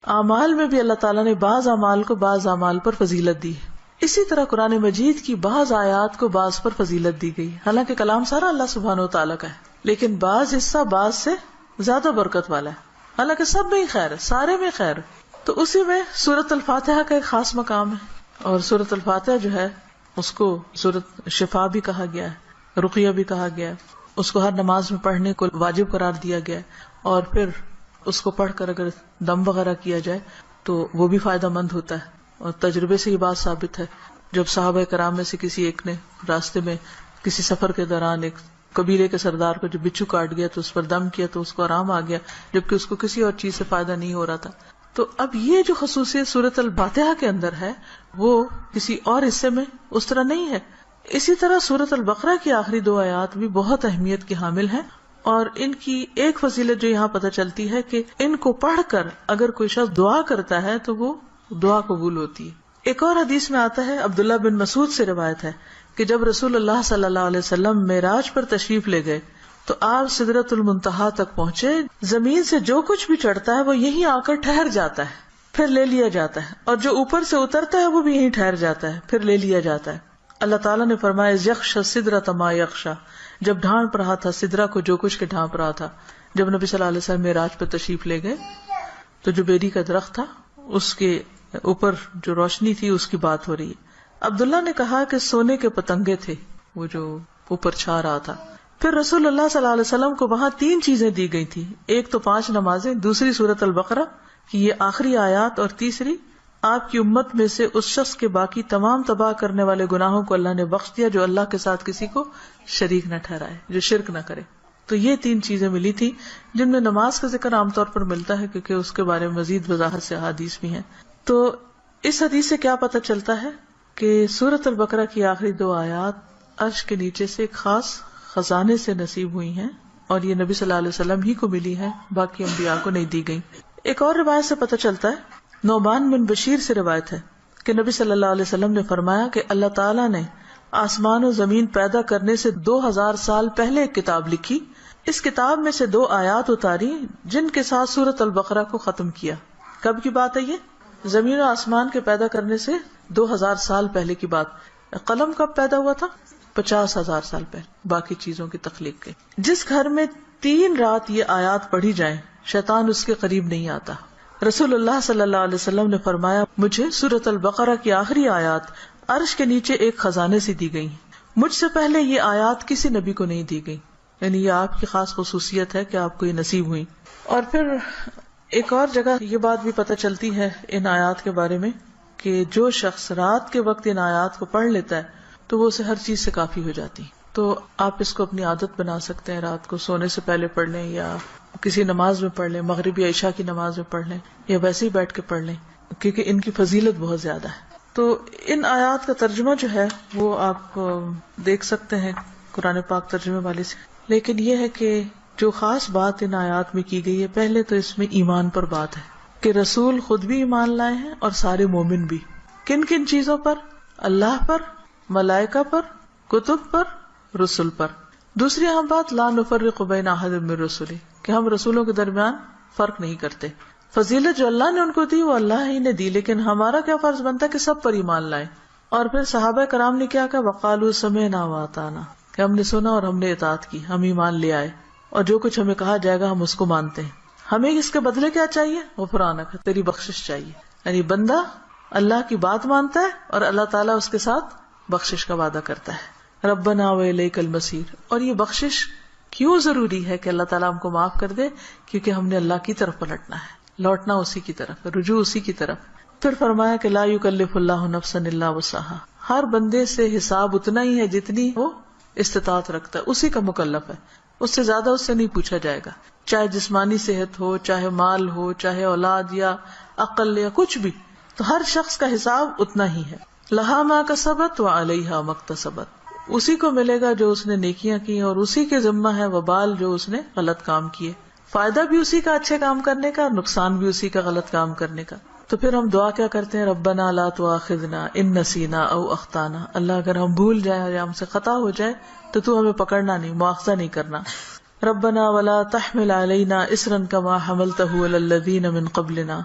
اعمال میں بھی اللہ تعالیٰ نے بعض اعمال کو بعض اعمال پر فضیلت دی ہے. اسی طرح قرآن مجید کی بعض آیات کو بعض پر فضیلت دی گئی. حالانکہ کلام سارا اللہ سبحانہ وتعالیٰ کا ہے، لیکن بعض حصہ بعض سے زیادہ برکت والا ہے. حالانکہ سب میں ہی خیر ہے، سارے میں خیر ہے. تو اسی میں سورۃ الفاتحہ کا ایک خاص مقام ہے. اور سورۃ الفاتحہ جو ہے اس کو سورۃ شفا بھی کہا گیا ہے، رقیہ بھی کہا گیا ہے. اس کو ہر نماز میں پڑھنے کو واجب قرار دیا گیا ہے. اور پھر اس کو پڑھ کر اگر دم وغیرہ کیا جائے تو وہ بھی فائدہ مند ہوتا ہے. اور تجربے سے یہ بات ثابت ہے. جب صحابہ کرام میں سے کسی ایک نے راستے میں کسی سفر کے دوران ایک قبیلے کے سردار کو جو بچھو کاٹ گیا تو اس پر دم کیا تو اس کو آرام آ گیا، جبکہ اس کو کسی اور چیز سے فائدہ نہیں ہو رہا تھا. تو اب یہ جو خصوصیت سورۃ الفاتحہ کے اندر ہے وہ کسی اور حصے میں اس طرح نہیں ہے. اسی طرح سورۃ البقرہ کی آخری 2 آیات بھی بہت اہمیت کی حامل ہیں. اور ان کی ایک فضیلت جو یہاں پتہ چلتی ہے کہ ان کو پڑھ کر اگر کوئی شخص دعا کرتا ہے تو وہ دعا قبول ہوتی ہے. ایک اور حدیث میں آتا ہے، عبداللہ بن مسعود سے روایت ہے کہ جب رسول اللہ صلی اللہ علیہ وسلم معراج پر تشریف لے گئے تو آپ سدرۃ المنتہا تک پہنچے. زمین سے جو کچھ بھی چڑھتا ہے وہ یہیں آ کر ٹھہر جاتا ہے، پھر لے لیا جاتا ہے، اور جو اوپر سے اترتا ہے وہ بھی یہیں ٹھہر جاتا ہے، پھر لے لیا جاتا ہے. اللہ تعالیٰ نے فرمایا یخشی السدرۃ ما یخشی، جب ڈھانپ رہا تھا سدرہ کو جو کچھ کے ڈھانپ رہا تھا. جب نبی صلی اللہ علیہ وسلم معراج پر تشریف لے گئے تو جو بیری کا درخت تھا اس کے اوپر جو روشنی تھی اس کی بات ہو رہی ہے. عبداللہ نے کہا کہ سونے کے پتنگے تھے وہ جو اوپر چھا رہا تھا. پھر رسول اللہ صلی اللہ علیہ وسلم کو وہاں 3 چیزیں دی گئی تھی. ایک تو 5 نمازیں، دوسری سورۃ البقرہ کی یہ آخری آیات، اور تیسری آپ کی امت میں سے اس شخص کے باقی تمام تباہ کرنے والے گناہوں کو اللہ نے بخش دیا جو اللہ کے ساتھ کسی کو شریک نہ ٹھہرائے، جو شرک نہ کرے. تو یہ 3 چیزیں ملی تھی جن میں نماز کا ذکر عام طور پر ملتا ہے کیونکہ اس کے بارے میں مزید وضاحت سے احادیث بھی ہیں. تو اس حدیث سے کیا پتہ چلتا ہے کہ سورۃ البقرہ کی آخری 2 آیات عرش کے نیچے سے ایک خاص خزانے سے نصیب ہوئی ہیں، اور یہ نبی صلی اللہ علیہ وسلم ہی کو ملی ہے، باقی انبیاء کو نہیں دی گئی. ایک اور روایت سے پتہ چلتا ہے، نعمان بن بشیر سے روایت ہے کہ نبی صلی اللہ علیہ وسلم نے فرمایا کہ اللہ تعالیٰ نے آسمان و زمین پیدا کرنے سے 2000 سال پہلے ایک کتاب لکھی. اس کتاب میں سے 2 آیات اتاری جن کے ساتھ سورۃ البقرہ کو ختم کیا. کب کی بات ہے یہ؟ زمین و آسمان کے پیدا کرنے سے 2000 سال پہلے کی بات. قلم کب پیدا ہوا تھا؟ 50,000 سال پہلے باقی چیزوں کی تخلیق کے. جس گھر میں 3 رات یہ آیات پڑھی جائیں شیطان اس کے قریب نہیں آتا. رسول اللہ صلی اللہ علیہ وسلم نے فرمایا مجھے سورۃ البقرہ کی آخری آیات عرش کے نیچے ایک خزانے سے دی گئی. مجھ سے پہلے یہ آیات کسی نبی کو نہیں دی گئی، یعنی یہ آپ کی خاص خصوصیت ہے کہ آپ کو یہ نصیب ہوئی. اور پھر ایک اور جگہ یہ بات بھی پتہ چلتی ہے ان آیات کے بارے میں کہ جو شخص رات کے وقت ان آیات کو پڑھ لیتا ہے تو وہ اسے ہر چیز سے کافی ہو جاتی. تو آپ اس کو اپنی عادت بنا سکتے ہیں، رات کو سونے سے پہلے پڑھ لیں یا کسی نماز میں پڑھ لیں، مغرب یا عشاء کی نماز میں پڑھ لیں یا ویسے ہی بیٹھ کے پڑھ لیں، کیونکہ ان کی فضیلت بہت زیادہ ہے. تو ان آیات کا ترجمہ جو ہے وہ آپ دیکھ سکتے ہیں قرآن پاک ترجمے والے سے. لیکن یہ ہے کہ جو خاص بات ان آیات میں کی گئی ہے، پہلے تو اس میں ایمان پر بات ہے کہ رسول خود بھی ایمان لائے ہیں اور سارے مومن بھی. کن کن چیزوں پر؟ اللہ پر، ملائکہ پر، کتب پر، رسول پر. دوسری اہم بات لا نفرق بین احد من رسلہ، کہ ہم رسولوں کے درمیان فرق نہیں کرتے. فضیلت جو اللہ نے ان کو دی وہ اللہ ہی نے دی، لیکن ہمارا کیا فرض بنتا ہے کہ سب پر ایمان لائیں. اور پھر صحابہ کرام نے کیا کہا؟ وقالوا سمعنا واطعنا، کہ ہم نے سنا اور ہم نے اطاعت کی، ہم ایمان لے آئے اور جو کچھ ہمیں کہا جائے گا ہم اس کو مانتے ہیں. ہمیں اس کے بدلے کیا چاہیے؟ غفرانک، تیری بخشش چاہیے. یعنی بندہ اللہ کی بات مانتا ہے اور اللہ تعالیٰ اس کے ساتھ بخشش کا وعدہ کرتا ہے. ربنا والیک المصیر. اور یہ بخشش کیوں ضروری ہے کہ اللہ تعالیٰ ہم کو معاف کر دے؟ کیونکہ ہم نے اللہ کی طرف پلٹنا ہے، لوٹنا اسی کی طرف، رجوع اسی کی طرف. پھر فرمایا کہ لا یکلف اللہ نفسا الا وسعها، ہر بندے سے حساب اتنا ہی ہے جتنی وہ استطاعت رکھتا ہے، اسی کا مکلف ہے، اس سے زیادہ اس سے نہیں پوچھا جائے گا. چاہے جسمانی صحت ہو، چاہے مال ہو، چاہے اولاد یا عقل یا کچھ بھی، تو ہر شخص کا حساب اتنا ہی ہے. لہا ما کسبت وعلیہا ما اکتسبت، اسی کو ملے گا جو اس نے نیکیاں کی اور اسی کے ذمہ ہے وبال جو اس نے غلط کام کیے. فائدہ بھی اسی کا اچھے کام کرنے کا، نقصان بھی اسی کا غلط کام کرنے کا. تو پھر ہم دعا کیا کرتے ہیں؟ ربنا لا تؤاخذنا ان نسینا او اخطانا، اللہ اگر ہم بھول جائیں یا ہم سے خطا ہو جائے تو ہمیں پکڑنا نہیں، مؤاخذہ نہیں کرنا. ربنا ولا تحمل علینا اصرا کما حملته علی الذین من قبلنا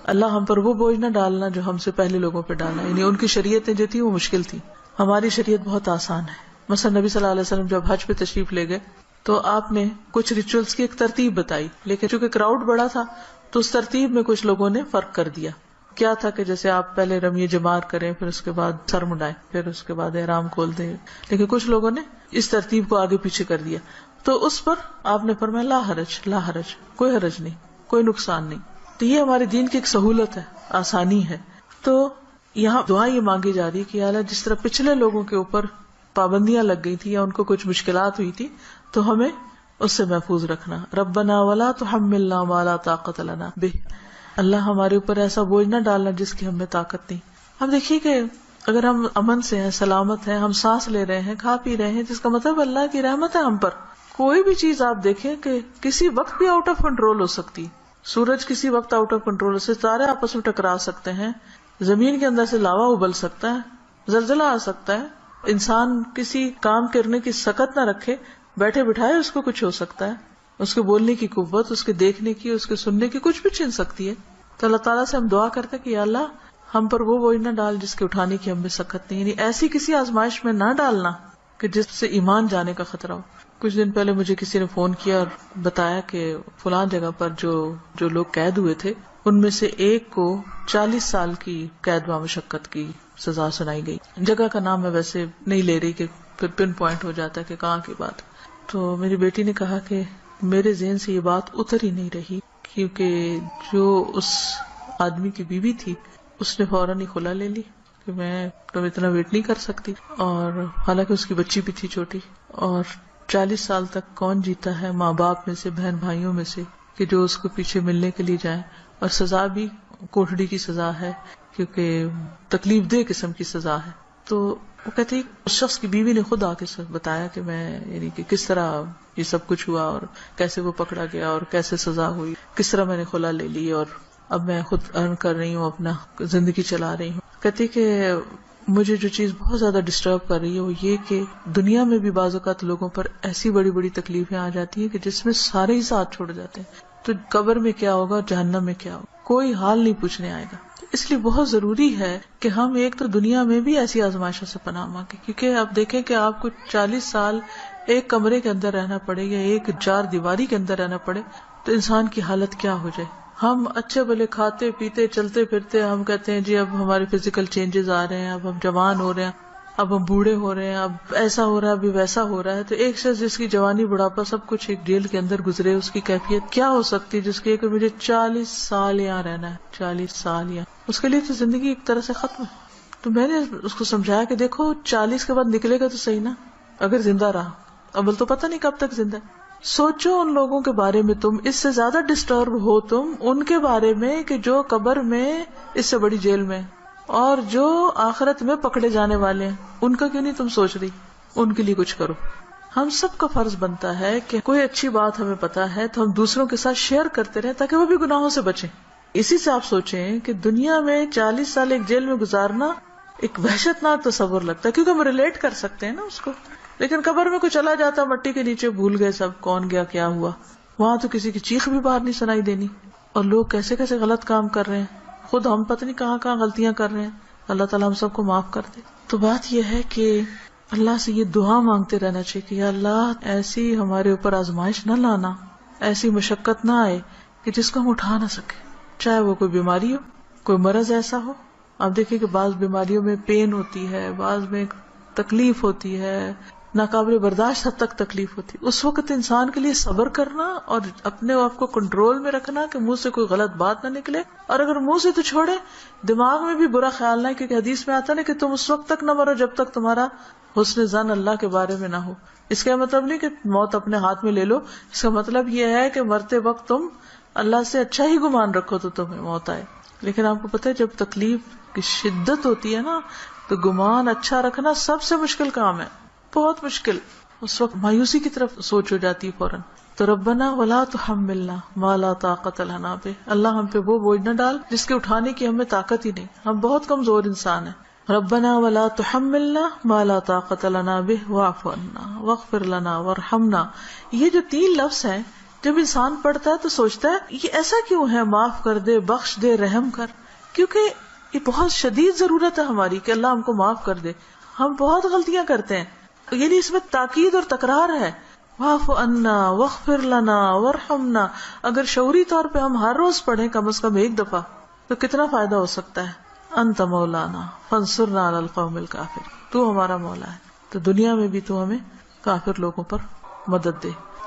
اللہ ہم پر وہ بوجھ نہ ڈالنا جو ہم سے پہلے لوگوں پہ ڈالا. یعنی ان کی شریعتیں جو تھی وہ مشکل تھی, ہماری شریعت بہت آسان ہے. مثلا نبی صلی اللہ علیہ وسلم جب حج پہ تشریف لے گئے تو آپ نے کچھ ریچولز کی ایک ترتیب بتائی, لیکن چونکہ کراؤڈ بڑا تھا تو اس ترتیب میں کچھ لوگوں نے فرق کر دیا. کیا تھا کہ جیسے آپ پہلے رمی جمار کریں, پھر اس کے بعد سر منڈائیں, پھر اس کے بعد احرام کھول دیں, لیکن کچھ لوگوں نے اس ترتیب کو آگے پیچھے کر دیا. تو اس پر آپ نے فرمایا لا حرج, لا حرج, کوئی حرج نہیں, کوئی نقصان نہیں. تو یہ ہمارے دین کی ایک سہولت ہے, آسانی ہے. تو یہاں دعا یہ مانگی جا رہی کہ اللہ جس طرح پچھلے لوگوں کے اوپر پابندیاں لگ گئی تھی یا ان کو کچھ مشکلات ہوئی تھی تو ہمیں اس سے محفوظ رکھنا. ربنا ولا تحملنا ما لا طاقت لنا بہ, اللہ ہمارے اوپر ایسا بوجھ نہ ڈالنا جس کی ہمیں طاقت نہیں. اب دیکھیے کہ اگر ہم امن سے ہیں, سلامت ہیں, ہم سانس لے رہے ہیں, کھا پی رہے ہیں, جس کا مطلب اللہ کی رحمت ہے ہم پر. کوئی بھی چیز آپ دیکھیں کہ کسی وقت بھی آؤٹ آف کنٹرول ہو سکتی. سورج کسی وقت آؤٹ آف کنٹرول سے, ستارے آپس میں ٹکرا سکتے ہیں, زمین کے اندر سے لاوا ابل سکتا ہے, زلزلہ آ سکتا ہے, انسان کسی کام کرنے کی سکت نہ رکھے, بیٹھے بٹھائے اس کو کچھ ہو سکتا ہے, اس کے بولنے کی قوت, اس کے دیکھنے کی, اس کے سننے کی کچھ بھی چھن سکتی ہے. تو اللہ تعالیٰ سے ہم دعا کرتے کہ یا اللہ ہم پر وہ بوجھ نہ ڈال جس کے اٹھانے کی ہمیں سکت نہیں, یعنی ایسی کسی آزمائش میں نہ ڈالنا کہ جس سے ایمان جانے کا خطرہ ہو. کچھ دن پہلے مجھے کسی نے فون کیا اور بتایا کہ فلاں جگہ پر جو لوگ قید ہوئے تھے ان میں سے ایک کو 40 سال کی قید بامشقت کی سزا سنائی گئی. جگہ کا نام میں ویسے نہیں لے رہی کہ پھر پن پوائنٹ ہو جاتا ہے کہ کہاں کی بات. تو میری بیٹی نے کہا کہ میرے ذہن سے یہ بات اتر ہی نہیں رہی, کیونکہ جو اس آدمی کی بیوی تھی اس نے فوراً ہی خلا لے لی کہ میں تو اتنا ویٹ نہیں کر سکتی, اور حالانکہ اس کی بچی بھی تھی چھوٹی. اور 40 سال تک کون جیتا ہے ماں باپ میں سے, بہن بھائیوں میں سے, کہ جو اس کو پیچھے ملنے کے لیے جائیں, اور سزا بھی کوٹڑی کی سزا ہے کیونکہ تکلیف دہ قسم کی سزا ہے. تو وہ کہتی اس شخص کی بیوی نے خود آ کے بتایا کہ میں یعنی کہ کس طرح یہ سب کچھ ہوا اور کیسے وہ پکڑا گیا اور کیسے سزا ہوئی, کس طرح میں نے خلا لے لی اور اب میں خود ارن کر رہی ہوں, اپنا زندگی چلا رہی ہوں. کہتی کہ مجھے جو چیز بہت زیادہ ڈسٹرب کر رہی ہے وہ یہ کہ دنیا میں بھی بعض اوقات لوگوں پر ایسی بڑی بڑی تکلیفیں آ جاتی ہیں کہ جس میں سارے ہی ساتھ چھوڑ جاتے ہیں, تو قبر میں کیا ہوگا, جہنم میں کیا ہوگا, کوئی حال نہیں پوچھنے آئے گا. اس لیے بہت ضروری ہے کہ ہم ایک تو دنیا میں بھی ایسی آزمائشوں سے پناہ مانگیں, کیونکہ آپ دیکھیں کہ آپ کو 40 سال ایک کمرے کے اندر رہنا پڑے یا ایک 4 دیواری کے اندر رہنا پڑے تو انسان کی حالت کیا ہو جائے. ہم اچھے بھلے کھاتے پیتے چلتے پھرتے, ہم کہتے ہیں جی اب ہمارے فزیکل چینجز آ رہے ہیں, اب ہم جوان ہو رہے ہیں, اب ہم بوڑھے ہو رہے ہیں, اب ایسا ہو رہا ہے, ابھی ویسا ہو رہا ہے. تو ایک شخص جس کی جوانی بڑھاپا سب کچھ ایک جیل کے اندر گزرے, اس کی کیفیت کیا ہو سکتی ہے جس کی کہ مجھے 40 سال یہاں رہنا ہے, 40 سال یہاں, اس کے لیے تو زندگی ایک طرح سے ختم ہے. تو میں نے اس کو سمجھایا کہ دیکھو 40 کے بعد نکلے گا تو صحیح نا, اگر زندہ رہا, اول تو پتہ نہیں کب تک زندہ. سوچو ان لوگوں کے بارے میں, تم اس سے زیادہ ڈسٹرب ہو تم ان کے بارے میں کہ جو قبر میں اس سے بڑی جیل میں, اور جو آخرت میں پکڑے جانے والے ہیں, ان کا کیوں نہیں تم سوچ رہی, ان کے لیے کچھ کرو. ہم سب کا فرض بنتا ہے کہ کوئی اچھی بات ہمیں پتا ہے تو ہم دوسروں کے ساتھ شیئر کرتے رہیں تاکہ وہ بھی گناہوں سے بچیں. اسی سے آپ سوچیں کہ دنیا میں 40 سال ایک جیل میں گزارنا ایک وحشت ناک تصور لگتا ہے, کیونکہ ہم ریلیٹ کر سکتے ہیں نا اس کو. لیکن قبر میں کوئی چلا جاتا مٹی کے نیچے, بھول گئے سب کون گیا کیا ہوا, وہاں تو کسی کی چیخ بھی باہر نہیں سنائی دینی. اور لوگ کیسے کیسے غلط کام کر رہے ہیں, خود ہم پتہ نہیں کہاں کہاں غلطیاں کر رہے ہیں. اللہ تعالیٰ ہم سب کو معاف کر دے. تو بات یہ ہے کہ اللہ سے یہ دعا مانگتے رہنا چاہیے کہ یا اللہ ایسی ہمارے اوپر آزمائش نہ لانا, ایسی مشقت نہ آئے کہ جس کو ہم اٹھا نہ سکے, چاہے وہ کوئی بیماری ہو, کوئی مرض ایسا ہو. آپ دیکھیں کہ بعض بیماریوں میں پین ہوتی ہے, بعض میں تکلیف ہوتی ہے, ناقابل برداشت حد تک تکلیف ہوتی. اس وقت انسان کے لیے صبر کرنا اور اپنے آپ کو کنٹرول میں رکھنا کہ منہ سے کوئی غلط بات نہ نکلے, اور اگر منہ سے تو چھوڑے دماغ میں بھی برا خیال نہ, کیونکہ حدیث میں آتا نا کہ تم اس وقت تک نہ مرو جب تک تمہارا حسن ظن اللہ کے بارے میں نہ ہو. اس کا مطلب نہیں کہ موت اپنے ہاتھ میں لے لو, اس کا مطلب یہ ہے کہ مرتے وقت تم اللہ سے اچھا ہی گمان رکھو تو تمہیں موت آئے. لیکن آپ کو پتہ ہے جب تکلیف کی شدت ہوتی ہے نا تو گمان اچھا رکھنا سب سے مشکل کام ہے, بہت مشکل. اس وقت مایوسی کی طرف سوچ ہو جاتی ہے فوراً. تو ربنا ولا تحملنا ما لا طاقت لنا بہ, اللہ ہم پہ وہ بوجھ نہ ڈال جس کے اٹھانے کی ہمیں طاقت ہی نہیں, ہم بہت کمزور انسان ہیں. ربنا ولا تحملنا ما لا طاقت لنا بہ واعف عنا واغفر لنا وارحمنا. یہ جو 3 لفظ ہیں جب انسان پڑھتا ہے تو سوچتا ہے یہ ایسا کیوں ہے، معاف کر دے، بخش دے، رحم کر، کیونکہ یہ بہت شدید ضرورت ہے ہماری کہ اللہ ہم کو معاف کر دے. ہم بہت غلطیاں کرتے ہیں، یعنی اس میں تاکید اور تکرار ہے. واعف عنا واغفر لنا وارحمنا. اگر شعوری طور پہ ہم ہر روز پڑھیں کم از کم ایک دفعہ تو کتنا فائدہ ہو سکتا ہے. انت مولانا فانصرنا علی القوم الکافرین. تو ہمارا مولا ہے تو دنیا میں بھی تو ہمیں کافر لوگوں پر مدد دے.